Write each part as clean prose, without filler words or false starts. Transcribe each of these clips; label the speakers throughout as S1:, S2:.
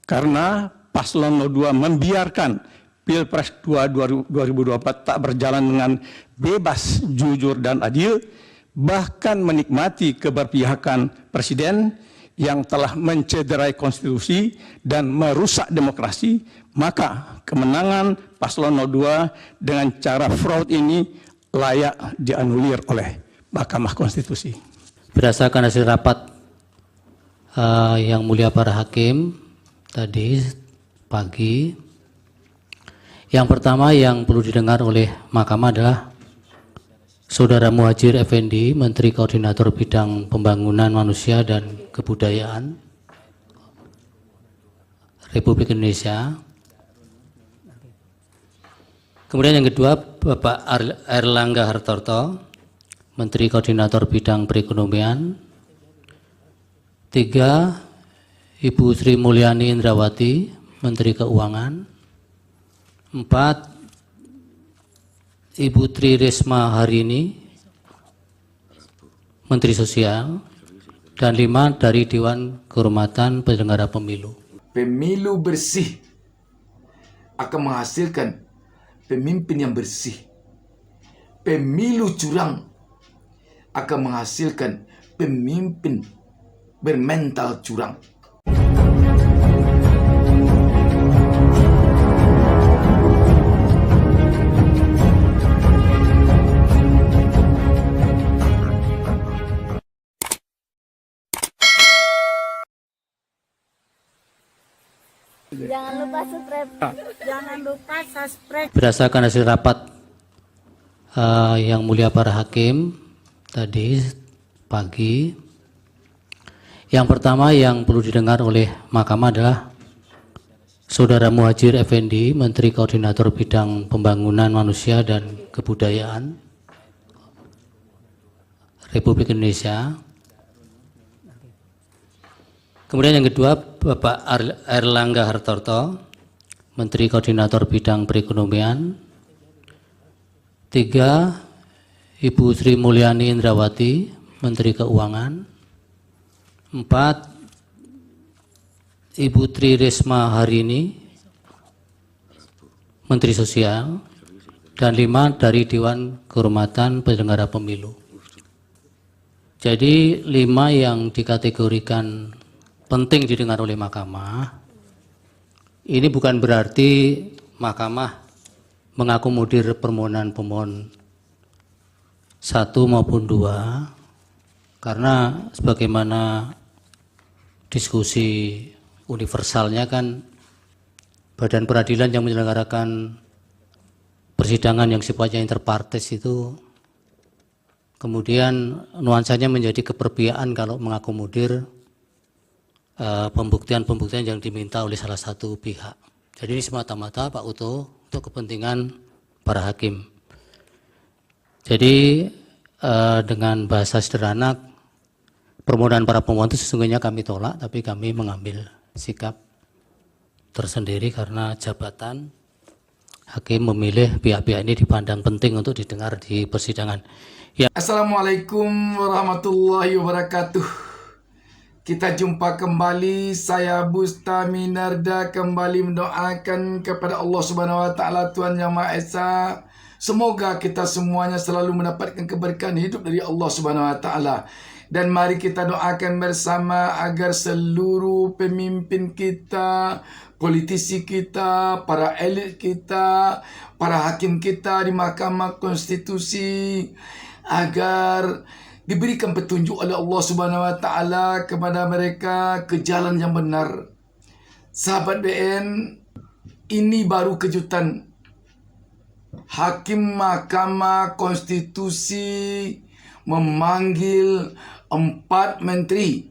S1: Karena Paslon 02 membiarkan Pilpres 2024 tak berjalan dengan bebas, jujur, dan adil, bahkan menikmati keberpihakan Presiden yang telah mencederai konstitusi dan merusak demokrasi, maka kemenangan Paslon 02 dengan cara fraud ini layak dianulir oleh Mahkamah Konstitusi.
S2: Berdasarkan hasil rapat yang mulia para hakim tadi pagi, yang pertama yang perlu didengar oleh Mahkamah adalah Saudara Muhadjir Effendi, Menteri Koordinator Bidang Pembangunan Manusia dan Kebudayaan Republik Indonesia. Kemudian yang kedua, Bapak Airlangga Hartarto, Menteri Koordinator Bidang Perekonomian. Tiga, Ibu Sri Mulyani Indrawati, Menteri Keuangan. Empat, Ibu Tri Risma Harini, Menteri Sosial. Dan lima, dari Dewan Kehormatan Penyelenggara Pemilu.
S3: Pemilu bersih akan menghasilkan pemimpin yang bersih. Pemilu curang akan menghasilkan pemimpin bermental curang.
S4: Jangan lupa subscribe. Jangan lupa subscribe.
S2: Berdasarkan hasil rapat yang mulia para hakim tadi pagi, yang pertama yang perlu didengar oleh Mahkamah adalah Saudara Muhadjir Effendi, Menteri Koordinator Bidang Pembangunan Manusia dan Kebudayaan Republik Indonesia. Kemudian yang kedua, Bapak Airlangga Hartarto, Menteri Koordinator Bidang Perekonomian. Tiga, Ibu Sri Mulyani Indrawati, Menteri Keuangan. Empat, Ibu Tri Risma Harini, Menteri Sosial. Dan lima, dari Dewan Kehormatan Penyelenggara Pemilu. Jadi lima yang dikategorikan penting didengar oleh Mahkamah. Ini bukan berarti Mahkamah mengakomodir permohonan pemohon 1 maupun 2, karena sebagaimana diskusi universalnya kan badan peradilan yang menyelenggarakan persidangan yang sifatnya interpartes itu kemudian nuansanya menjadi keperpihakan kalau mengakomodir pembuktian-pembuktian yang diminta oleh salah satu pihak. Jadi ini semata-mata Pak Uto untuk kepentingan para hakim. Jadi dengan bahasa sederhana, permohonan para pemohon itu sesungguhnya kami tolak, tapi kami mengambil sikap tersendiri karena jabatan hakim memilih pihak-pihak ini dipandang penting untuk didengar di persidangan. Ya.
S3: Assalamualaikum warahmatullahi wabarakatuh. Kita jumpa kembali, saya Busta Minarda kembali mendoakan kepada Allah Subhanahu wa taala, Tuhan Yang Maha Esa. Semoga kita semuanya selalu mendapatkan keberkahan hidup dari Allah Subhanahu wa taala. Dan mari kita doakan bersama agar seluruh pemimpin kita, politisi kita, para elit kita, para hakim kita di Mahkamah Konstitusi agar diberikan petunjuk oleh Allah Subhanahu wa taala kepada mereka ke jalan yang benar. Sahabat BN, ini baru kejutan. Hakim Mahkamah Konstitusi memanggil 4 menteri.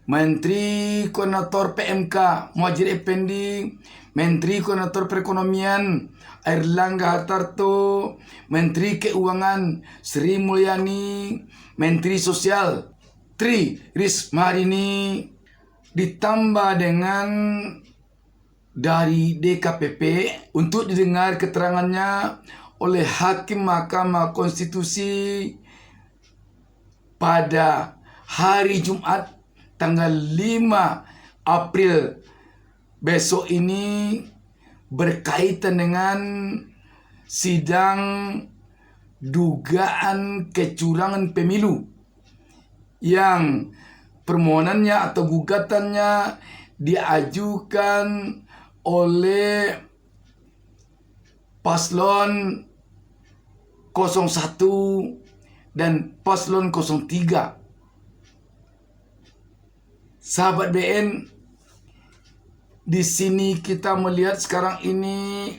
S3: Menteri Koordinator PMK Muhadjir Effendi, Menteri Koordinator Perekonomian Airlangga Hartarto, Menteri Keuangan Sri Mulyani, Menteri Sosial Tri Risma Harini, ditambah dengan dari DKPP untuk didengar keterangannya oleh Hakim Mahkamah Konstitusi pada hari Jumat tanggal 5 April besok ini berkaitan dengan sidang dugaan kecurangan pemilu yang permohonannya atau gugatannya diajukan oleh paslon 01 dan paslon 03. Sahabat BN, di sini kita melihat sekarang ini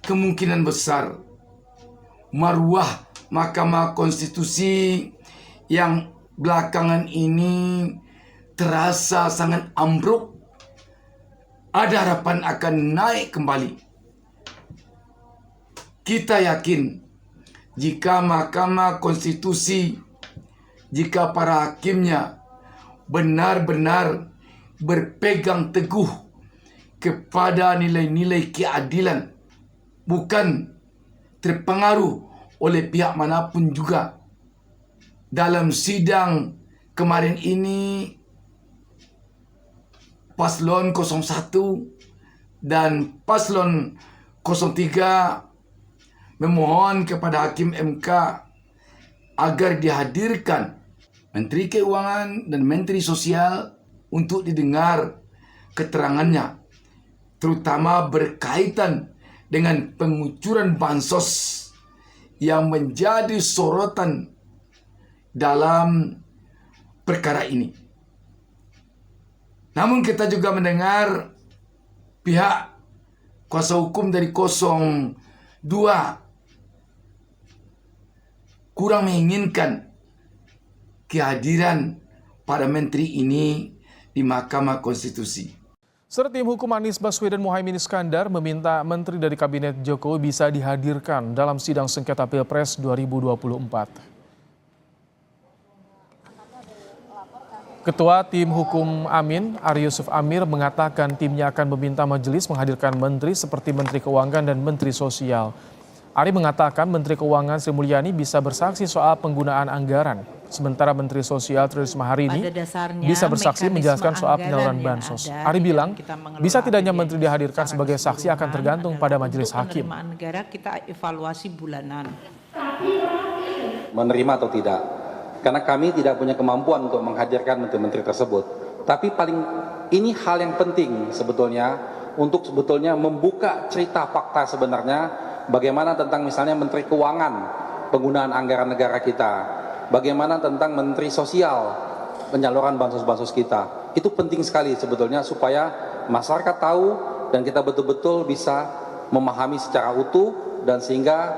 S3: kemungkinan besar marwah Mahkamah Konstitusi yang belakangan ini terasa sangat ambruk, ada harapan akan naik kembali. Kita yakin jika Mahkamah Konstitusi, jika para hakimnya benar-benar berpegang teguh kepada nilai-nilai keadilan, bukan terpengaruh oleh pihak manapun juga. Dalam sidang kemarin ini, paslon 01 dan paslon 03 memohon kepada Hakim MK agar dihadirkan Menteri Keuangan dan Menteri Sosial untuk didengar keterangannya, terutama berkaitan dengan pengucuran bansos yang menjadi sorotan dalam perkara ini. Namun kita juga mendengar pihak kuasa hukum dari 02 kurang menginginkan kehadiran para menteri ini di Mahkamah Konstitusi.
S5: Serta tim hukum Anies Baswedan Muhaimin Iskandar meminta menteri dari Kabinet Jokowi bisa dihadirkan dalam sidang sengketa Pilpres 2024. Ketua Tim Hukum Amin, Ari Yusuf Amir, mengatakan timnya akan meminta majelis menghadirkan menteri seperti Menteri Keuangan dan Menteri Sosial. Ari mengatakan Menteri Keuangan Sri Mulyani bisa bersaksi soal penggunaan anggaran, sementara Menteri Sosial Tri Risma hari ini bisa bersaksi menjelaskan soal penyaluran bansos. Ari bilang, bisa tidaknya menteri dihadirkan sebagai saksi akan tergantung pada majelis hakim.
S6: Negara kita evaluasi bulanan.
S7: Menerima atau tidak? Karena kami tidak punya kemampuan untuk menghadirkan menteri-menteri tersebut. Tapi ini hal yang penting sebetulnya untuk sebetulnya membuka cerita fakta sebenarnya bagaimana tentang misalnya Menteri Keuangan, penggunaan anggaran negara kita, bagaimana tentang Menteri Sosial, penyaluran bansos-bansos kita. Itu penting sekali sebetulnya supaya masyarakat tahu dan kita betul-betul bisa memahami secara utuh dan sehingga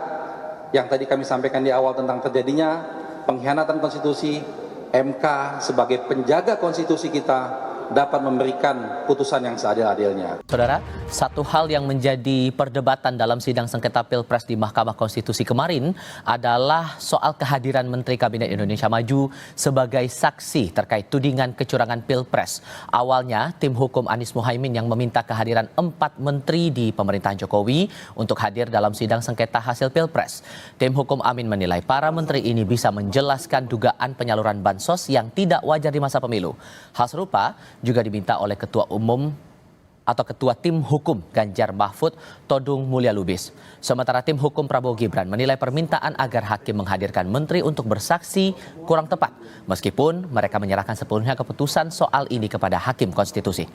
S7: yang tadi kami sampaikan di awal tentang terjadinya pengkhianatan konstitusi, MK sebagai penjaga konstitusi kita dapat memberikan putusan yang seadil-adilnya.
S8: Saudara, satu hal yang menjadi perdebatan dalam sidang sengketa Pilpres di Mahkamah Konstitusi kemarin adalah soal kehadiran Menteri Kabinet Indonesia Maju sebagai saksi terkait tudingan kecurangan Pilpres. Awalnya, tim hukum Anies Muhaimin yang meminta kehadiran 4 menteri di pemerintahan Jokowi untuk hadir dalam sidang sengketa hasil Pilpres. Tim hukum Amin menilai para menteri ini bisa menjelaskan dugaan penyaluran bansos yang tidak wajar di masa pemilu. Hal serupa juga diminta oleh Ketua Umum atau Ketua Tim Hukum Ganjar Mahfud Todung Mulya Lubis. Sementara Tim Hukum Prabowo Gibran menilai permintaan agar hakim menghadirkan menteri untuk bersaksi kurang tepat, meskipun mereka menyerahkan sepenuhnya keputusan soal ini kepada Hakim Konstitusi.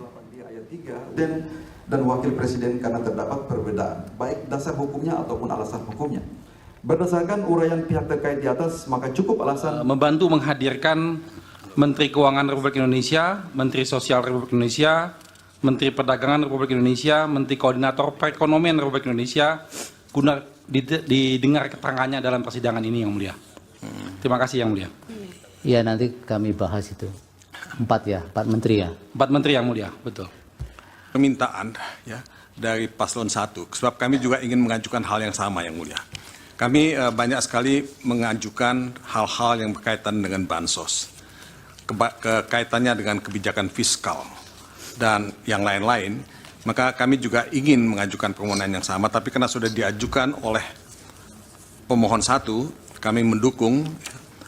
S9: Dan Wakil Presiden karena terdapat perbedaan, baik dasar hukumnya ataupun alasan hukumnya. Berdasarkan uraian pihak terkait di atas, maka cukup alasan
S7: Membantu menghadirkan Menteri Keuangan Republik Indonesia, Menteri Sosial Republik Indonesia, Menteri Perdagangan Republik Indonesia, Menteri Koordinator Perekonomian Republik Indonesia, guna didengar keterangannya dalam persidangan ini, Yang Mulia. Terima kasih, Yang Mulia.
S2: Ya, nanti kami bahas itu. 4 menteri ya.
S7: 4 menteri, Yang Mulia, betul.
S10: Permintaan ya dari paslon 1, sebab kami juga ingin mengajukan hal yang sama, Yang Mulia. Kami banyak sekali mengajukan hal-hal yang berkaitan dengan bansos, kaitannya dengan kebijakan fiskal dan yang lain-lain, maka kami juga ingin mengajukan permohonan yang sama, tapi karena sudah diajukan oleh pemohon 1, kami mendukung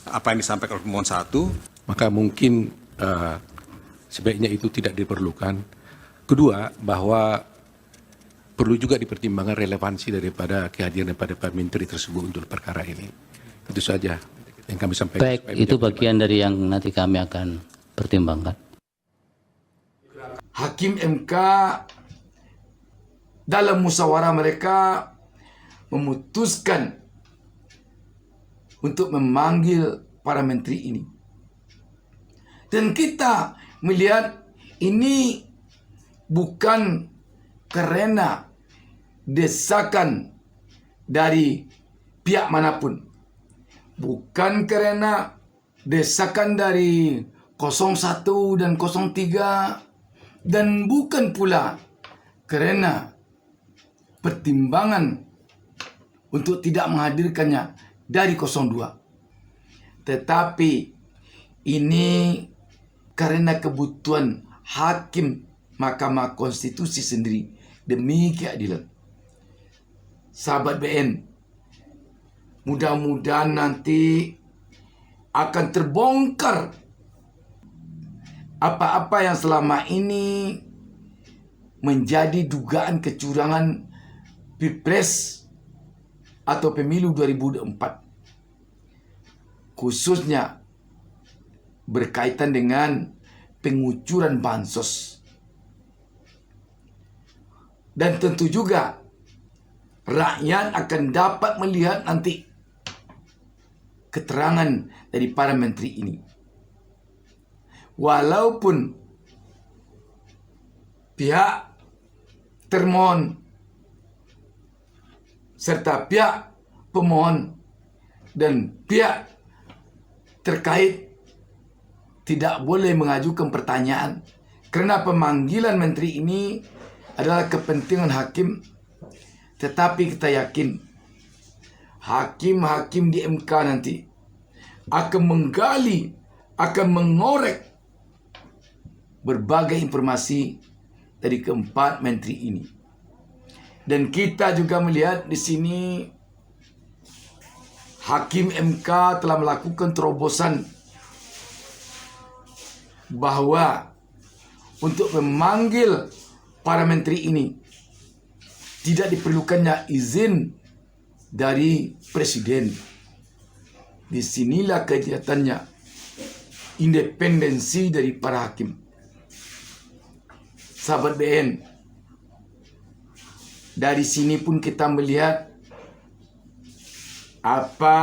S10: apa yang disampaikan oleh pemohon 1,
S11: maka mungkin sebaiknya itu tidak diperlukan. Kedua, bahwa perlu juga dipertimbangkan relevansi daripada kehadiran daripada Pak Menteri tersebut untuk perkara ini. Itu saja yang kami sampaikan.
S2: Baik, itu bagian dari yang nanti kami akan pertimbangkan.
S3: Hakim MK dalam musyawarah mereka memutuskan untuk memanggil para menteri ini. Dan kita melihat ini bukan karena desakan dari pihak manapun. Bukan karena desakan dari 01 dan 03 dan bukan pula karena pertimbangan untuk tidak menghadirkannya dari 02. Tetapi ini karena kebutuhan hakim Mahkamah Konstitusi sendiri demi keadilan. Sahabat BN, mudah-mudahan nanti akan terbongkar apa-apa yang selama ini menjadi dugaan kecurangan Pilpres atau Pemilu 2024. Khususnya berkaitan dengan pengucuran bansos. Dan tentu juga rakyat akan dapat melihat nanti keterangan dari para menteri ini. Walaupun pihak termohon serta pihak pemohon dan pihak terkait tidak boleh mengajukan pertanyaan kerana pemanggilan menteri ini adalah kepentingan hakim, tetapi kita yakin hakim-hakim di MK nanti akan menggali, akan mengorek berbagai informasi dari keempat menteri ini. Dan kita juga melihat di sini hakim MK telah melakukan terobosan bahwa untuk memanggil para menteri ini tidak diperlukannya izin dari presiden. Disinilah kelihatannya independensi dari para hakim. Sahabat BN, dari sini pun kita melihat apa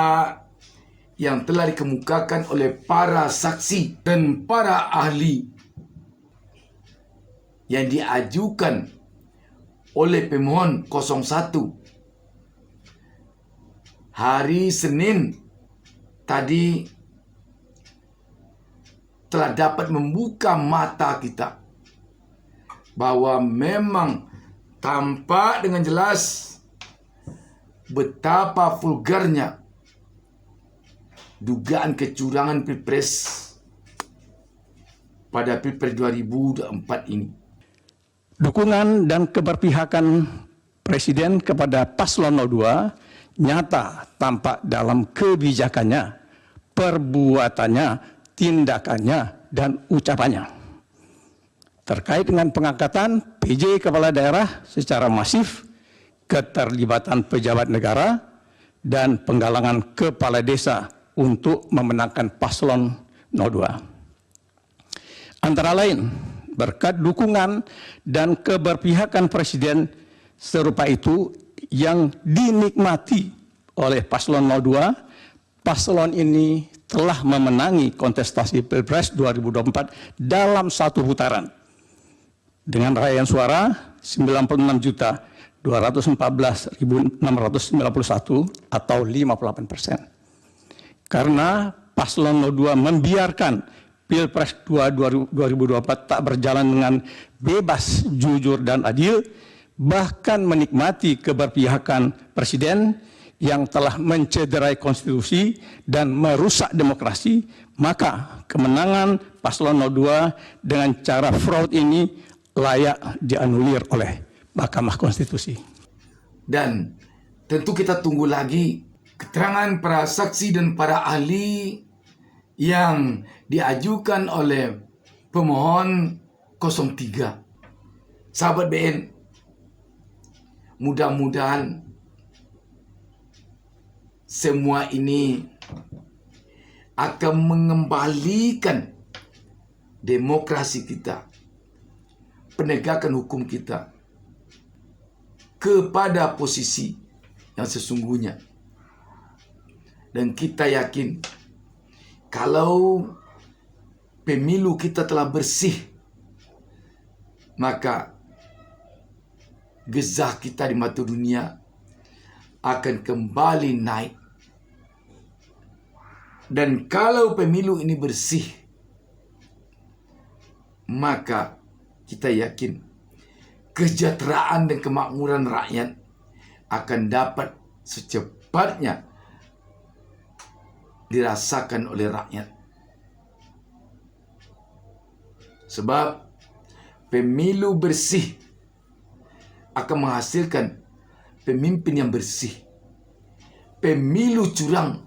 S3: yang telah dikemukakan oleh para saksi dan para ahli yang diajukan oleh pemohon 01 hari Senin tadi telah dapat membuka mata kita bahwa memang tampak dengan jelas betapa vulgarnya dugaan kecurangan Pilpres pada Pilpres 2024 ini.
S1: Dukungan dan keberpihakan Presiden kepada Paslon 02 nyata tampak dalam kebijakannya, perbuatannya, tindakannya, dan ucapannya. Terkait dengan pengangkatan PJ Kepala Daerah secara masif, keterlibatan pejabat negara, dan penggalangan kepala desa untuk memenangkan Paslon 02. Antara lain, berkat dukungan dan keberpihakan Presiden serupa itu yang dinikmati oleh Paslon 02, paslon ini telah memenangi kontestasi Pilpres 2024 dalam satu putaran dengan raihan suara 96.214.691 atau 58%. Karena Paslon 02 membiarkan Pilpres 2024 tak berjalan dengan bebas, jujur, dan adil, bahkan menikmati keberpihakan Presiden yang telah mencederai konstitusi dan merusak demokrasi, maka kemenangan Paslon 02 dengan cara fraud ini layak dianulir oleh Mahkamah Konstitusi.
S3: Dan tentu kita tunggu lagi keterangan para saksi dan para ahli yang diajukan oleh pemohon 03. Sahabat BN, mudah-mudahan semua ini akan mengembalikan demokrasi kita, penegakan hukum kita kepada posisi yang sesungguhnya. Dan kita yakin kalau pemilu kita telah bersih, maka gezah kita di mata dunia akan kembali naik. Dan kalau pemilu ini bersih, maka kita yakin kesejahteraan dan kemakmuran rakyat akan dapat secepatnya dirasakan oleh rakyat. Sebab pemilu bersih akan menghasilkan pemimpin yang bersih. Pemilu curang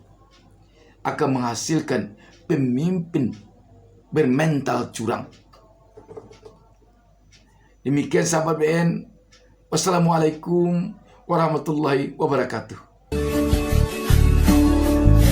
S3: akan menghasilkan pemimpin bermental curang. Demikian sahabat BN. Wassalamualaikum warahmatullahi wabarakatuh.